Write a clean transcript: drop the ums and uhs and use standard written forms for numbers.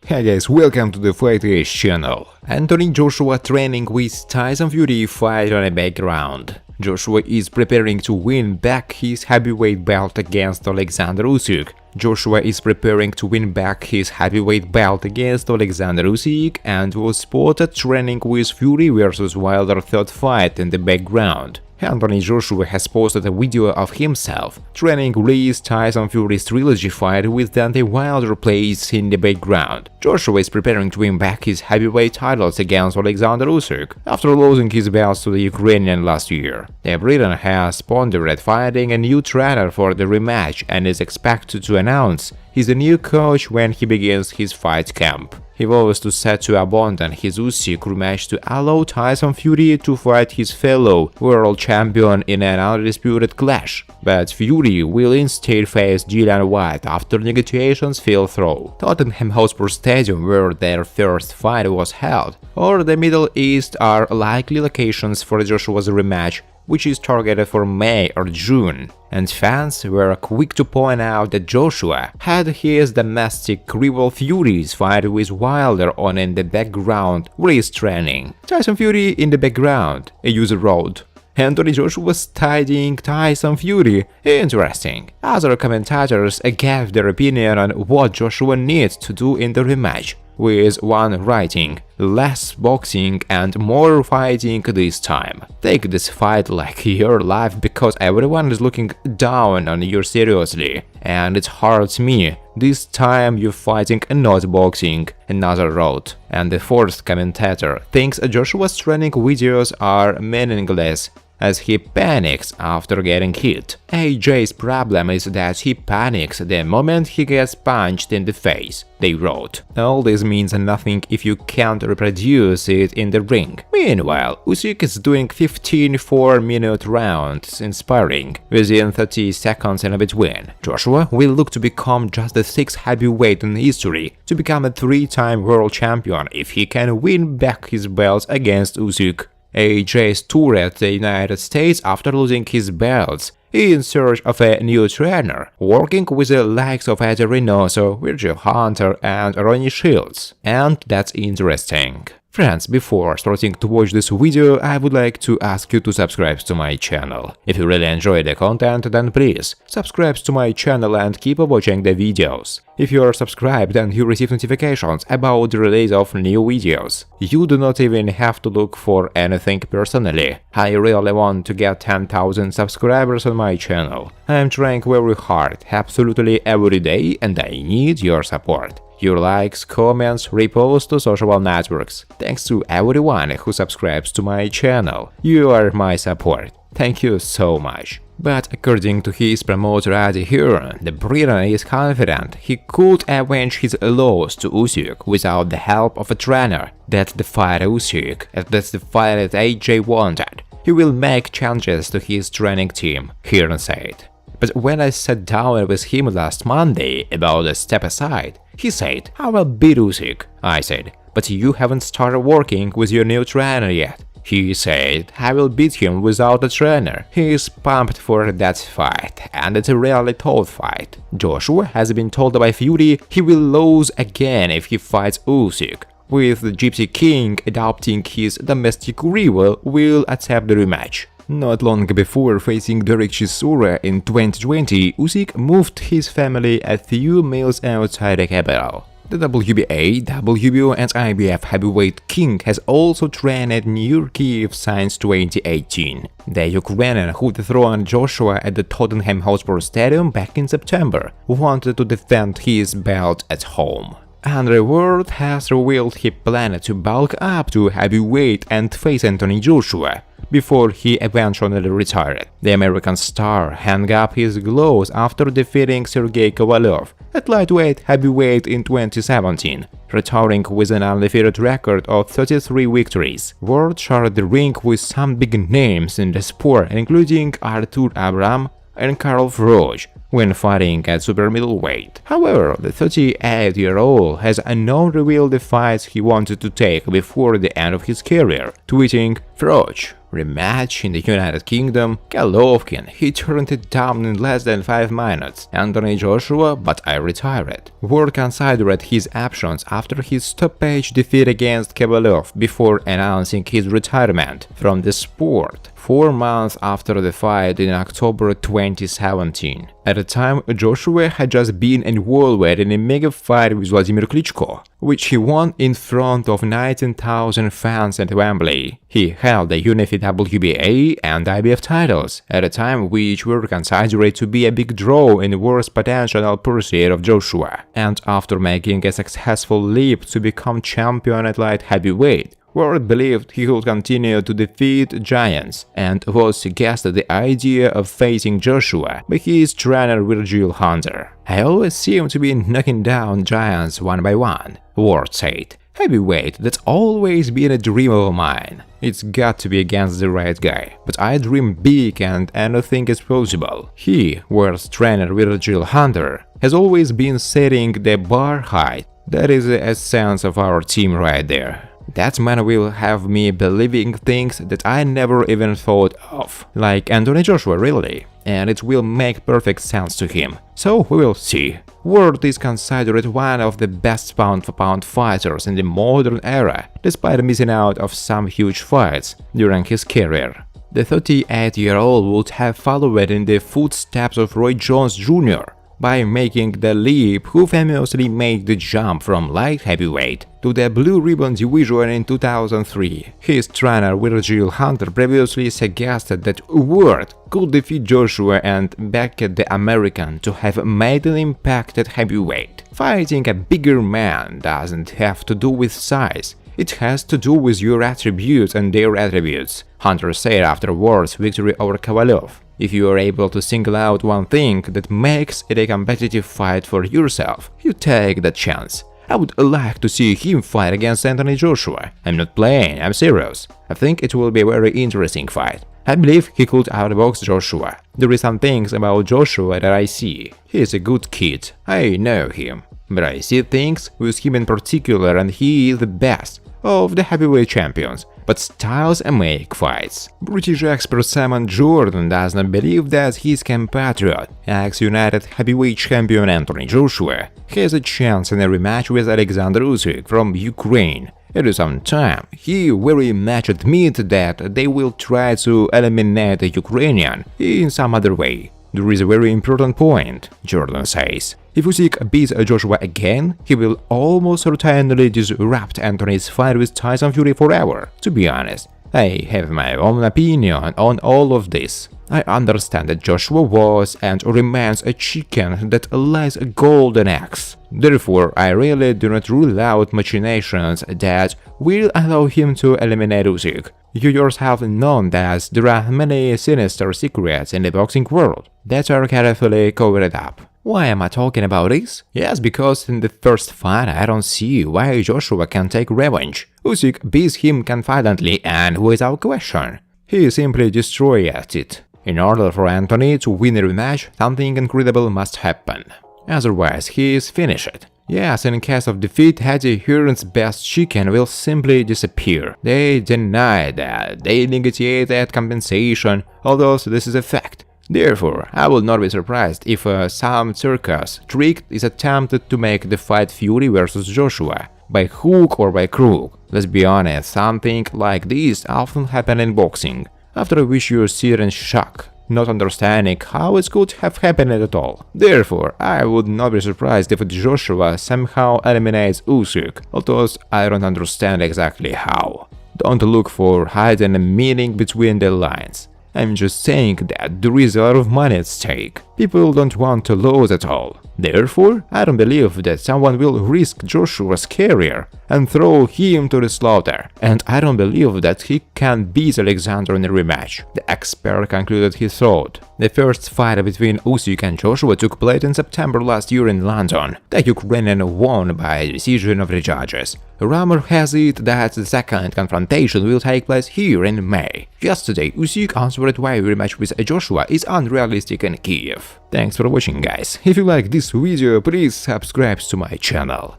Hey guys, welcome to the Fighters channel. Anthony Joshua training with Tyson Fury fight on a background. Joshua is preparing to win back his heavyweight belt against Oleksandr Usyk. Joshua is preparing to win back his heavyweight belt against Oleksandr Usyk and was spotted training with Fury vs Wilder third fight in the background. Anthony Joshua has posted a video of himself training with Tyson Fury's trilogy fight with Deontay Wilder plays in the background. Joshua is preparing to win back his heavyweight titles against Oleksandr Usyk after losing his belts to the Ukrainian last year. The Brit has pondered finding a new trainer for the rematch and is expected to announce he's the new coach when he begins his fight camp. He was set to abandon his Usyk rematch to allow Tyson Fury to fight his fellow world champion in an undisputed clash, but Fury will instead face Dillian Whyte after negotiations fell through. Tottenham Hotspur Stadium, where their first fight was held, or the Middle East are likely locations for Joshua's rematch, which is targeted for May or June, and fans were quick to point out that Joshua had his domestic rival Fury's fight with Wilder on in the background race training. Tyson Fury in the background, a user wrote. Anthony Joshua studying Tyson Fury. Interesting. Other commentators gave their opinion on what Joshua needs to do in the rematch, with one writing, less boxing and more fighting this time. Take this fight like your life because everyone is looking down on you seriously, and it hurts me. This time you're fighting and not boxing, another wrote. And the fourth commentator thinks Joshua's training videos are meaningless, as he panics after getting hit. AJ's problem is that he panics the moment he gets punched in the face, they wrote. All this means nothing if you can't reproduce it in the ring. Meanwhile, Usyk is doing 15 4-minute rounds in sparring, within 30 seconds in between. Joshua will look to become just the 6th heavyweight in history to become a 3-time world champion if he can win back his belts against Usyk. AJ's tour at the United States after losing his belts, in search of a new trainer, working with the likes of Eddie Reynoso, Virgil Hunter and Ronnie Shields. And that's interesting. Friends, before starting to watch this video, I would like to ask you to subscribe to my channel. If you really enjoy the content, then please subscribe to my channel and keep watching the videos. If you are subscribed, then you receive notifications about the release of new videos. You do not even have to look for anything personally. I really want to get 10,000 subscribers on my channel. I am trying very hard, absolutely every day, and I need your support. Your likes, comments, reposts to social networks. Thanks to everyone who subscribes to my channel. You are my support. Thank you so much. But according to his promoter Eddie Hearn, the Brit is confident he could avenge his loss to Usyk without the help of a trainer. That's the fight Usyk, that's the fight that AJ wanted. He will make changes to his training team, Hearn said. But when I sat down with him last Monday about a step aside, he said, I will beat Usyk. I said, but you haven't started working with your new trainer yet. He said, I will beat him without a trainer. He is pumped for that fight, and it's a really tough fight. Joshua has been told by Fury he will lose again if he fights Usyk, with the Gypsy King adopting his domestic rival will accept the rematch. Not long before facing Derek Chisora in 2020, Usyk moved his family a few miles outside the capital. The WBA, WBO and IBF heavyweight king has also trained near Kiev since 2018. The Ukrainian who dethroned Joshua at the Tottenham Hotspur Stadium back in September wanted to defend his belt at home. Andre Ward has revealed he planned to bulk up to heavyweight and face Anthony Joshua before he eventually retired. The American star hung up his gloves after defeating Sergey Kovalev at lightweight heavyweight in 2017, retiring with an undefeated record of 33 victories. Ward shared the ring with some big names in the sport, including Artur Abram and Karl Froch, when fighting at super middleweight. However, the 38-year-old has not revealed the fights he wanted to take before the end of his career, tweeting, Froch, Rematch in the United Kingdom, Golovkin, he turned it down in less than 5 minutes. Anthony Joshua, but I retired. Ward considered his options after his stoppage defeat against Kovalev before announcing his retirement from the sport 4 months after the fight in October 2017. At the time, Joshua had just been involved in a mega fight with Vladimir Klitschko, which he won in front of 19,000 fans at Wembley. He held the unified WBA and IBF titles at a time which were considered to be a big draw in the worst potential pursuit of Joshua, and after making a successful leap to become champion at light heavyweight, Ward believed he could continue to defeat giants and was suggested the idea of facing Joshua by his trainer Virgil Hunter. "I always seem to be knocking down giants one by one," Ward said. "Heavyweight, that's always been a dream of mine. It's got to be against the right guy, but I dream big and anything is possible." He, Ward's trainer Virgil Hunter, has always been setting the bar high. That is the essence of our team right there. That man will have me believing things that I never even thought of, like Anthony Joshua really, and it will make perfect sense to him. So we will see. Ward is considered one of the best pound-for-pound fighters in the modern era, despite missing out of some huge fights during his career. The 38-year-old would have followed in the footsteps of Roy Jones Jr. by making the leap, who famously made the jump from light heavyweight to the blue ribbon division in 2003. His trainer Virgil Hunter previously suggested that Ward could defeat Joshua and backed the American to have made an impact at heavyweight. Fighting a bigger man doesn't have to do with size. It has to do with your attributes and their attributes, Hunter said after Ward's victory over Kovalev. If you are able to single out one thing that makes it a competitive fight for yourself, you take that chance. I would like to see him fight against Anthony Joshua. I'm not playing, I'm serious. I think it will be a very interesting fight. I believe he could outbox Joshua. There is some things about Joshua that I see. He is a good kid, I know him. But I see things with him in particular, and he is the best of the heavyweight champions. But styles make fights. British expert Simon Jordan does not believe that his compatriot, ex-United heavyweight champion Anthony Joshua, has a chance in a rematch with Oleksandr Usyk from Ukraine. At some time, he very much admits that they will try to eliminate the Ukrainian in some other way. There is a very important point, Jordan says. If Usyk beats Joshua again, he will almost certainly disrupt Anthony's fight with Tyson Fury forever. To be honest, I have my own opinion on all of this. I understand that Joshua was and remains a chicken that lays a golden eggs. Therefore, I really do not rule out machinations that will allow him to eliminate Usyk. You yourself know that there are many sinister secrets in the boxing world that are carefully covered up. Why am I talking about this? Yes, because in the first fight I don't see why Joshua can take revenge. Usyk beats him confidently and without question. He simply destroys it. In order for Anthony to win a rematch, something incredible must happen. Otherwise, he is finished. Yes, in case of defeat, Eddie Hearn's best chicken will simply disappear. They deny that. They negotiate that compensation, although this is a fact. Therefore, I will not be surprised if some circus trick is attempted to make the fight Fury versus Joshua, by hook or by crook. Let's be honest, something like this often happens in boxing, after which you sit in shock, not understanding how it could have happened at all. Therefore, I would not be surprised if Joshua somehow eliminates Usyk, although I don't understand exactly how. Don't look for hidden meaning between the lines. I'm just saying that there is a lot of money at stake. People don't want to lose at all. Therefore, I don't believe that someone will risk Joshua's career and throw him to the slaughter. And I don't believe that he can beat Oleksandr in a rematch. The expert concluded his thought. The first fight between Usyk and Joshua took place in September last year in London. The Ukrainian won by a decision of the judges. Rumor has it that the second confrontation will take place here in May. Yesterday, Usyk answered why a rematch with Joshua is unrealistic in Kiev. Thanks for watching, guys. If you like this video, please subscribe to my channel.